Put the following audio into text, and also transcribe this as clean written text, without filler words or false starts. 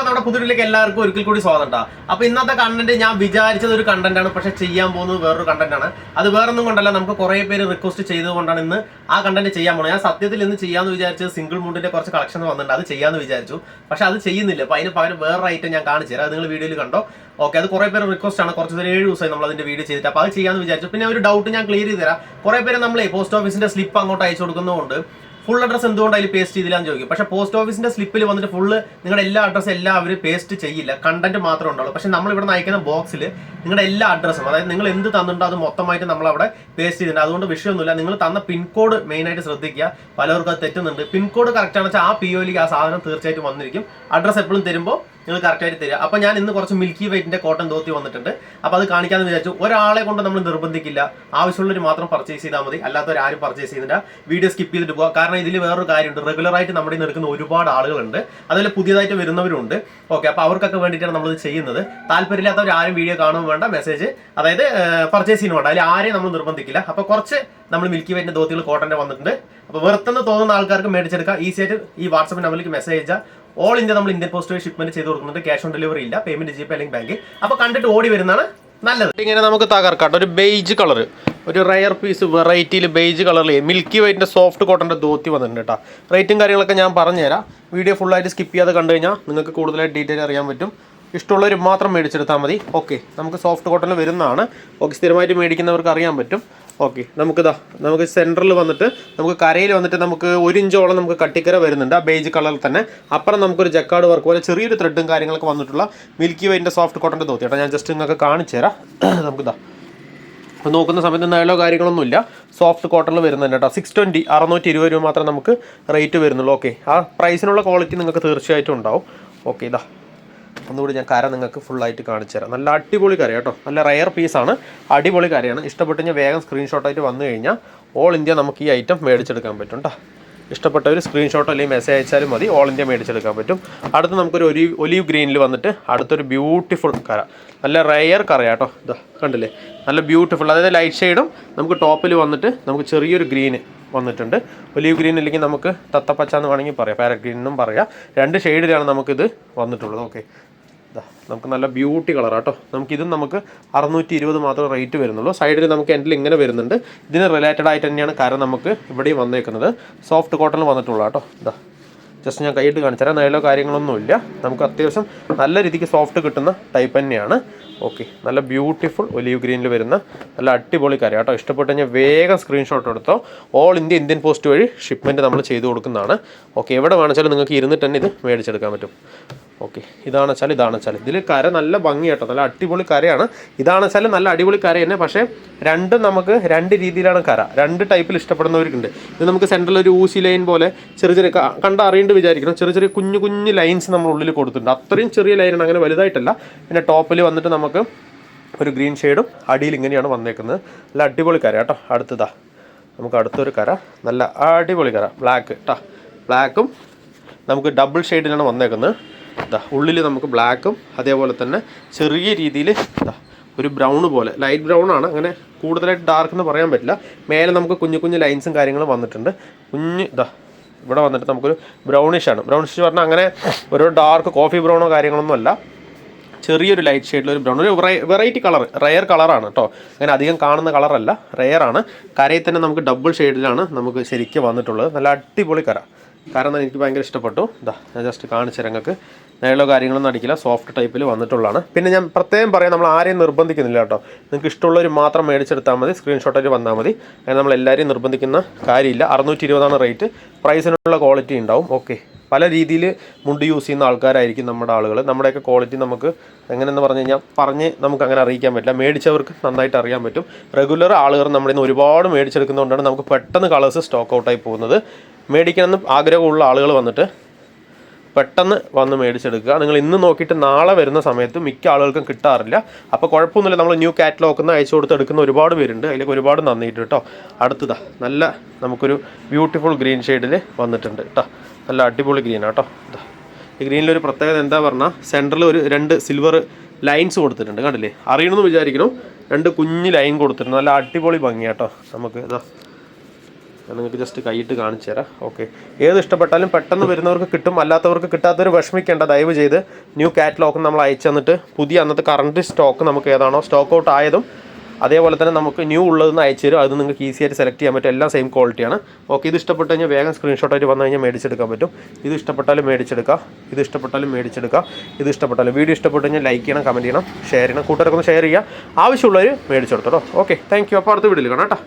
നമ്മുടെ പുതിയതിലേക്ക് എല്ലാവർക്കും ഒരിക്കൽ കൂടി സ്വാഗതം കേട്ടോ. അപ്പോൾ ഇന്നത്തെ കണ്ടന്റ് ഞാൻ വിചാരിച്ചത് ഒരു കണ്ടന്റ് ആണ്, പക്ഷെ ചെയ്യാൻ പോകുന്നത് വേറൊരു കണ്ടന്റ് ആണ്. അത് വേറൊന്നും കൊണ്ടല്ല, നമുക്ക് കുറേ പേര് റിക്വസ്റ്റ് ചെയ്തുകൊണ്ടാണ് ഇന്ന് ആ കണ്ടന്റ് ചെയ്യാൻ പോകുന്നത്. ഞാൻ സത്യത്തിൽ ഇന്ന് ചെയ്യാന്ന് വിചാരിച്ചത് സിംഗിൾ മുണ്ടിന്റെ കുറച്ച് കളക്ഷൻ വന്നിട്ടുണ്ട്, അത് ചെയ്യാന്ന് വിചാരിച്ചു. പക്ഷെ അത് ചെയ്യുന്നില്ല. അപ്പോൾ അതിന് പകരം വേറൊരു ഐറ്റം ഞാൻ കാണിച്ചു തരാം, അത് നിങ്ങൾ വീഡിയോയിൽ കണ്ടോ. ഓക്കെ, അത് കുറേ പേര് റിക്വസ്റ്റ് ആണ്, കുറച്ച് 7 ദിവസമായി നമ്മൾ അതിന്റെ വീഡിയോ ചെയ്തിട്ട്. അപ്പോൾ അത് ചെയ്യാന്ന് വിചാരിച്ചു. പിന്നെ ഒരു ഡൗട്ട് ഞാൻ ക്ലിയർ ചെയ്ത് തരാം. കുറേ പേര് നമ്മളെ പോസ്റ്റ് ഓഫീസിന്റെ സ്ലിപ്പ് അങ്ങോട്ട് അയച്ചു കൊടുക്കുന്നതുകൊണ്ട് ഫുൾ അഡ്രസ് എന്തുകൊണ്ട് അതിൽ പേസ്റ്റ് ചെയ്തില്ലാന്ന് ചോദിക്കും. പക്ഷേ പോസ്റ്റ് ഓഫീസിന്റെ സ്ലിപ്പിൽ വന്നിട്ട് ഫുള്ള് നിങ്ങളുടെ എല്ലാ അഡ്രസ്സും എല്ലാം അവർ പേസ്റ്റ് ചെയ്യില്ല, കണ്ടന്റ് മാത്രമേ ഉണ്ടാവുള്ളൂ. പക്ഷേ നമ്മൾ ഇവിടെ അയക്കുന്ന ബോക്സിൽ നിങ്ങളുടെ എല്ലാ അഡ്രസ്സും, അതായത് നിങ്ങൾ എന്ത് തന്നിട്ടുണ്ടോ അത് മൊത്തമായിട്ട് നമ്മൾ അവിടെ പേസ്റ്റ് ചെയ്തിട്ടുണ്ട്. അതുകൊണ്ട് വിഷയമൊന്നുമില്ല. നിങ്ങൾ തന്ന പിൻകോഡ് മെയിനായിട്ട് ശ്രദ്ധിക്കുക, പലർക്കും അത് തെറ്റുന്നുണ്ട്. പിൻകോഡ് കറക്റ്റ് ആണെന്ന് വെച്ചാൽ ആ POയിലേക്ക് ആ സാധനം തീർച്ചയായിട്ടും വന്നിരിക്കും. അഡ്രസ്സ് എപ്പോഴും തരുമ്പോൾ നിങ്ങൾ കറക്റ്റായിട്ട് തരിക. അപ്പോൾ ഞാൻ ഇന്ന് കുറച്ച് മിൽക്കി വൈറ്റിന്റെ കോട്ടൺ ധോത്തി വന്നിട്ടുണ്ട്. അപ്പോൾ അത് കാണിക്കാമെന്ന് വിചാരിച്ചു. ഒരാളെ കൊണ്ട് നമ്മൾ നിർബന്ധിക്കില്ല, ആവശ്യമുള്ളവർ മാത്രം പർച്ചേസ് ചെയ്താൽ മതി, അല്ലാത്തവരാരും പർച്ചേസ് ചെയ്യുന്നില്ല. വീഡിയോ സ്കിപ്പ് ചെയ്തിട്ട് പോകുക. കാരണം ഇതിൽ വേറൊരു കാര്യമുണ്ട്, റെഗുലറായിട്ട് നമ്മുടെ നിൽക്കുന്ന ഒരുപാട് ആളുകളുണ്ട്, അതുപോലെ പുതിയതായിട്ട് വരുന്നവരുണ്ട്. ഓക്കെ, അപ്പോൾ അവർക്കൊക്കെ വേണ്ടിയിട്ടാണ് നമ്മളിത് ചെയ്യുന്നത്. താല്പര്യമില്ലാത്തവർ ആരും വീഡിയോ കാണുമ്പോൾ വേണ്ട, മെസ്സേജ് അതായത് പർച്ചേസ് ചെയ്യുന്ന വേണ്ട, അതിൽ ആരെയും നമ്മൾ നിർബന്ധിക്കില്ല. അപ്പോൾ കുറച്ച് നമ്മൾ മിൽക്കി വൈറ്റിന്റെ ധോത്തികൾ കോട്ടൻ്റെ വന്നിട്ടുണ്ട്. അപ്പോൾ വെറുതെന്ന് തോന്നുന്ന ആൾക്കാർക്ക് മേടിച്ചെടുക്കാം. ഈസി ആയിട്ട് ഈ വാട്സാപ്പ് നമ്പറിലേക്ക് മെസ്സേജ് അയച്ചാൽ ഓൾ ഇന്ത്യ നമ്മൾ ഇന്ത്യൻ പോസ്റ്റ് ഷിപ്മെന്റ് ചെയ്ത് കൊടുക്കുന്നുണ്ട്. ക്യാഷ് ഓൺ ഡെലിവറി ഇല്ല, പേയ്മെന്റ് GPay അല്ലെങ്കിൽ ബാങ്ക്. അപ്പോൾ കണ്ടിട്ട് ഓടി വരുന്നതാണ് നല്ലത്. ഇങ്ങനെ നമുക്ക് തകർക്കാട്ടോ. ഒരു ബേജ് കളർ, ഒരു റയർ പീസ് വെറൈറ്റിയിൽ ബേജ് കളറിൽ മിൽക്കി വൈറ്റിന്റെ സോഫ്റ്റ് കോട്ടൻ്റെ ധോത്തി വന്നിട്ടുണ്ട് കേട്ടോ. റേറ്റും കാര്യങ്ങളൊക്കെ ഞാൻ പറഞ്ഞുതരാം. വീഡിയോ ഫുള്ളായിട്ട് സ്കിപ്പ് ചെയ്യാതെ കണ്ടു കഴിഞ്ഞാൽ നിങ്ങൾക്ക് കൂടുതലായിട്ട് ഡീറ്റെയിൽ അറിയാൻ പറ്റും. ഇഷ്ടമുള്ളവർ മാത്രം മേടിച്ചെടുത്താൽ മതി. ഓക്കെ, നമുക്ക് സോഫ്റ്റ് കോട്ടണിൽ വരുന്നതാണ്. ഓക്കെ, സ്ഥിരമായിട്ട് മേടിക്കുന്നവർക്ക് അറിയാൻ പറ്റും. ഓക്കെ, നമുക്ക് സെൻറ്ററിൽ വന്നിട്ട് നമുക്ക് കരയിൽ വന്നിട്ട് നമുക്ക് 1 ഇഞ്ചോളം നമുക്ക് കട്ടിക്കര വരുന്നുണ്ട്, ആ ബേജ് കളറിൽ തന്നെ. അപ്പുറം നമുക്കൊരു ജക്കാർഡ് വർക്ക് പോലെ ചെറിയൊരു ത്രെഡും കാര്യങ്ങളൊക്കെ വന്നിട്ടുള്ള മിൽക്കി വൈറ്റിൻ്റെ സോഫ്റ്റ് കോട്ടൻ്റെ ധോത്തി കേട്ടോ. ഞാൻ ജസ്റ്റ് നിങ്ങൾക്ക് കാണിച്ചു തരാം. നമുക്കിതാ നോക്കുന്ന സമയത്ത് നയലോ കാര്യങ്ങളൊന്നുമില്ല, സോഫ്റ്റ് കോട്ടണിൽ വരുന്നുണ്ട് കേട്ടോ. 620 620 രൂപ മാത്രമേ നമുക്ക് റേറ്റ് വരുന്നുള്ളൂ. ഓക്കെ, ആ പ്രൈസിനുള്ള ക്വാളിറ്റി നിങ്ങൾക്ക് തീർച്ചയായിട്ടും ഉണ്ടാവും. ഓക്കെ, ഇതാ ഒന്നുകൂടി ഞാൻ കര നിങ്ങൾക്ക് ഫുള്ളായിട്ട് കാണിച്ചു തരാം. നല്ല അടിപൊളി കര കേട്ടോ, നല്ല റയർ പീസാണ്, അടിപൊളി കരയാണ്. ഇഷ്ടപ്പെട്ട് കഴിഞ്ഞാൽ വേഗം സ്ക്രീൻഷോട്ടായിട്ട് വന്നു കഴിഞ്ഞാൽ ഓൾ ഇന്ത്യ നമുക്ക് ഈ ഐറ്റം മേടിച്ചെടുക്കാൻ പറ്റും കേട്ടോ. ഇഷ്ടപ്പെട്ട ഒരു സ്ക്രീൻഷോട്ടോ അല്ലെങ്കിൽ മെസ്സേജ് അയച്ചാലും മതി, ഓൾ ഇന്ത്യ മേടിച്ചെടുക്കാൻ പറ്റും. അടുത്ത് നമുക്കൊരു ഒലീവ് ഗ്രീനിൽ വന്നിട്ട് അടുത്തൊരു ബ്യൂട്ടിഫുൾ കര, നല്ല റയർ കറ കേട്ടോ. ഇതാ കണ്ടില്ലേ, നല്ല ബ്യൂട്ടിഫുൾ, അതായത് ലൈറ്റ് ഷെയ്ഡും നമുക്ക് ടോപ്പിൽ വന്നിട്ട് നമുക്ക് ചെറിയൊരു ഗ്രീന് വന്നിട്ടുണ്ട്. ഒലീവ് ഗ്രീൻ അല്ലെങ്കിൽ നമുക്ക് തത്തപ്പച്ച എന്ന് വേണമെങ്കിൽ പറയാം, പാരറ്റ് ഗ്രീൻ എന്നും പറയാം. 2 ഷെയ്ഡിലാണ് നമുക്കിത് വന്നിട്ടുള്ളത്. ഓക്കെ, നമുക്ക് നല്ല ബ്യൂട്ടി കളറാണ് കേട്ടോ. നമുക്കിതും നമുക്ക് 620 മാത്രമേ റേറ്റ് വരുന്നുള്ളൂ. സൈഡിൽ നമുക്ക് എൻഡിൽ ഇങ്ങനെ വരുന്നുണ്ട്. ഇതിന് റിലേറ്റഡ് ആയിട്ട് തന്നെയാണ് കര നമുക്ക് ഇവിടെയും വന്നേക്കുന്നത്. സോഫ്റ്റ് കോട്ടണിൽ വന്നിട്ടുള്ള കേട്ടോ. ഇതാ ജസ്റ്റ് ഞാൻ കൈയിട്ട് കാണിച്ചു തരാം. നയലോ കാര്യങ്ങളൊന്നുമില്ല, നമുക്ക് അത്യാവശ്യം നല്ല രീതിക്ക് സോഫ്റ്റ് കിട്ടുന്ന ടൈപ്പ് തന്നെയാണ്. ഓക്കെ, നല്ല ബ്യൂട്ടിഫുൾ ഒലീവ് ഗ്രീനിൽ വരുന്ന നല്ല അടിപൊളി കര കേട്ടോ. ഇഷ്ടപ്പെട്ട് കഴിഞ്ഞാൽ വേഗം സ്ക്രീൻഷോട്ട് എടുത്തോ. ഓൾ ഇന്ത്യ ഇന്ത്യൻ പോസ്റ്റ് വഴി ഷിപ്മെൻറ്റ് നമ്മൾ ചെയ്ത് കൊടുക്കുന്നതാണ്. ഓക്കെ, എവിടെ വേണമെച്ചാലും നിങ്ങൾക്ക് ഇരുന്നിട്ട് തന്നെ ഇത് മേടിച്ചെടുക്കാൻ പറ്റും. ഓക്കെ, ഇതാണെച്ചാൽ ഇതിൽ കര നല്ല ഭംഗി കേട്ടോ, നല്ല അടിപൊളി കരയാണ്. ഇതാണെച്ചാൽ നല്ല അടിപൊളി കര തന്നെ. പക്ഷേ രണ്ടും നമുക്ക് 2 രീതിയിലാണ് കര, 2 ടൈപ്പിൽ ഇഷ്ടപ്പെടുന്നവർക്കുണ്ട്. ഇത് നമുക്ക് സെൻട്രൽ ഒരു ഊസി ലൈൻ പോലെ ചെറിയ കണ്ടറിയേണ്ടി വിചാരിക്കണം, ചെറിയ കുഞ്ഞു ലൈൻസ് നമ്മൾ ഉള്ളിൽ കൊടുത്തിട്ടുണ്ട്. അത്രയും ചെറിയ ലൈനാണ്, അങ്ങനെ വലുതായിട്ടല്ല. പിന്നെ ടോപ്പിൽ വന്നിട്ട് നമുക്ക് ഒരു ഗ്രീൻ ഷെയ്ഡും അടിയിൽ ഇങ്ങനെയാണ് വന്നേക്കുന്നത്. നല്ല അടിപൊളി കര കേട്ടോ. അടുത്തതാ നമുക്ക് അടുത്തൊരു കര, നല്ല അടിപൊളി കര, ബ്ലാക്ക് കേട്ടോ. ബ്ലാക്കും നമുക്ക് ഡബിൾ ഷെയ്ഡിലാണ് വന്നേക്കുന്നത്. ഉള്ളിൽ നമുക്ക് ബ്ലാക്കും അതേപോലെ തന്നെ ചെറിയ രീതിയിൽ ഒരു ബ്രൗൺ പോലെ, ലൈറ്റ് ബ്രൗൺ ആണ്, അങ്ങനെ കൂടുതലായിട്ട് ഡാർക്ക് എന്ന് പറയാൻ പറ്റില്ല. മേലെ നമുക്ക് കുഞ്ഞു ലൈൻസും കാര്യങ്ങളും വന്നിട്ടുണ്ട്. ഇവിടെ വന്നിട്ട് നമുക്കൊരു ബ്രൗണിഷാണ്. ബ്രൗണിഷ് പറഞ്ഞാൽ അങ്ങനെ ഒരു ഡാർക്ക് കോഫി ബ്രൗണോ കാര്യങ്ങളൊന്നും അല്ല, ചെറിയൊരു ലൈറ്റ് ഷെയ്ഡിലൊരു ബ്രൗൺ, ഒരു വെറൈറ്റി കളർ, റയർ കളറാണ് കേട്ടോ. അങ്ങനെ അധികം കാണുന്ന കളറല്ല, റയറാണ്. കരയിൽ തന്നെ നമുക്ക് ഡബിൾ ഷെയ്ഡിലാണ് നമുക്ക് ശരിക്കും വന്നിട്ടുള്ളത്. നല്ല അടിപൊളി കര, കാരണം എനിക്ക് ഭയങ്കര ഇഷ്ടപ്പെട്ടു. ഞാൻ ജസ്റ്റ് കാണിച്ചു തരാം. നിങ്ങൾക്ക് നയലോ കാര്യങ്ങളൊന്നും അടിക്കില്ല, സോഫ്റ്റ് ടൈപ്പിൽ വന്നിട്ടുള്ളതാണ്. പിന്നെ ഞാൻ പ്രത്യേകം പറയാം, നമ്മൾ ആരെയും നിർബന്ധിക്കുന്നില്ല കേട്ടോ. നിങ്ങൾക്ക് ഇഷ്ടമുള്ളവർ മാത്രം മേടിച്ചെടുത്താൽ മതി, സ്ക്രീൻഷോട്ടായിട്ട് വന്നാൽ മതി. അങ്ങനെ നമ്മൾ എല്ലാവരെയും നിർബന്ധിക്കുന്ന കാര്യമില്ല. 620 റേറ്റ്, പ്രൈസിനുള്ള ക്വാളിറ്റി ഉണ്ടാവും. ഓക്കെ, പല രീതിയിൽ മുണ്ട് യൂസ് ചെയ്യുന്ന ആൾക്കാരായിരിക്കും നമ്മുടെ ആളുകൾ. നമ്മുടെയൊക്കെ ക്വാളിറ്റി നമുക്ക് എങ്ങനെയെന്ന് പറഞ്ഞു കഴിഞ്ഞാൽ നമുക്ക് അങ്ങനെ അറിയിക്കാൻ പറ്റില്ല. മേടിച്ചവർക്ക് നന്നായിട്ട് അറിയാൻ പറ്റും. റെഗുലർ ആളുകൾ നമ്മുടെ നിന്ന് ഒരുപാട് മേടിച്ചെടുക്കുന്നതുകൊണ്ടാണ് നമുക്ക് പെട്ടെന്ന് കളേഴ്സ് സ്റ്റോക്ക് ഔട്ടായി പോകുന്നത്. മേടിക്കണമെന്ന് ആഗ്രഹമുള്ള ആളുകൾ വന്നിട്ട് പെട്ടെന്ന് വന്ന് മേടിച്ചെടുക്കുക. നിങ്ങൾ ഇന്ന് നോക്കിയിട്ട് നാളെ വരുന്ന സമയത്ത് മിക്ക ആളുകൾക്കും കിട്ടാറില്ല. അപ്പോൾ കുഴപ്പമൊന്നുമില്ല, നമ്മൾ ന്യൂ കാറ്റലോഗ് അയച്ചു കൊടുത്ത് എടുക്കുന്ന ഒരുപാട് പേരുണ്ട്. അതിലേക്ക് ഒരുപാട് നന്ദിയിട്ട് കേട്ടോ. അടുത്തതാ നല്ല നമുക്കൊരു ബ്യൂട്ടിഫുൾ ഗ്രീൻ ഷെയ്ഡിൽ വന്നിട്ടുണ്ട് കേട്ടോ. നല്ല അടിപൊളി ഗ്രീനാണ് കേട്ടോ. ഈ ഗ്രീനിലൊരു പ്രത്യേകത എന്താ പറഞ്ഞാൽ സെൻറ്ററിൽ ഒരു 2 സിൽവർ ലൈൻസ് കൊടുത്തിട്ടുണ്ട്, കണ്ടില്ലേ? അറിയണമെന്ന് വിചാരിക്കണം. 2 കുഞ്ഞ് ലൈൻ കൊടുത്തിട്ടുണ്ട്. നല്ല അടിപൊളി ഭംഗിയാട്ടോ. നമുക്ക് ഞാൻ നിങ്ങൾക്ക് ജസ്റ്റ് കൈയിട്ട് കാണിച്ചു തരാം. ഓക്കെ, ഏത് ഇഷ്ടപ്പെട്ടാലും പെട്ടെന്ന് വരുന്നവർക്ക് കിട്ടും, അല്ലാത്തവർക്ക് കിട്ടാത്തവർ വിഷമിക്കേണ്ട. ദയവ് ചെയ്ത് ന്യൂ കാറ്റലോഗ് നമ്മൾ അയച്ചു തന്നിട്ട് പുതിയ അന്നത്തെ കറണ്ട് സ്റ്റോക്ക് നമുക്ക് ഏതാണോ സ്റ്റോക്ക് ഔട്ട് ആയതും അതേപോലെ തന്നെ നമുക്ക് ന്യൂ ഉള്ളതെന്ന് അയച്ചു തരും. അത് നിങ്ങൾക്ക് ഈസി ആയിട്ട് സെലക്ട് ചെയ്യാൻ പറ്റും. എല്ലാം സെയിം ക്വാളിറ്റിയാണ്. ഓക്കെ, ഇത് ഇഷ്ടപ്പെട്ട് കഴിഞ്ഞാൽ വേഗം സ്ക്രീൻഷോട്ടായിട്ട് വന്നു കഴിഞ്ഞാൽ മേടിച്ചെടുക്കാൻ പറ്റും. ഇത് ഇഷ്ടപ്പെട്ടാലും മേടിച്ചെടുക്കുക, ഇത് ഇഷ്ടപ്പെട്ടാലും മേടിച്ചെടുക്കുക, ഇത് ഇഷ്ടപ്പെട്ടാലും. വീഡിയോ ഇഷ്ടപ്പെട്ട് കഴിഞ്ഞാൽ ലൈക്ക് ചെയ്യണം, കമൻറ്റ് ചെയ്യണം, ഷെയർ ചെയ്യണം, കൂട്ടുകാരൊക്കെ ഒന്ന് ഷെയർ ചെയ്യുക. ആവശ്യമുള്ളവർ മേടിച്ചെടുത്തോട്ടോ. Okay, thank you. അപ്പോൾ അടുത്ത വീഡിയോയിൽ കാണാം കേട്ടോ.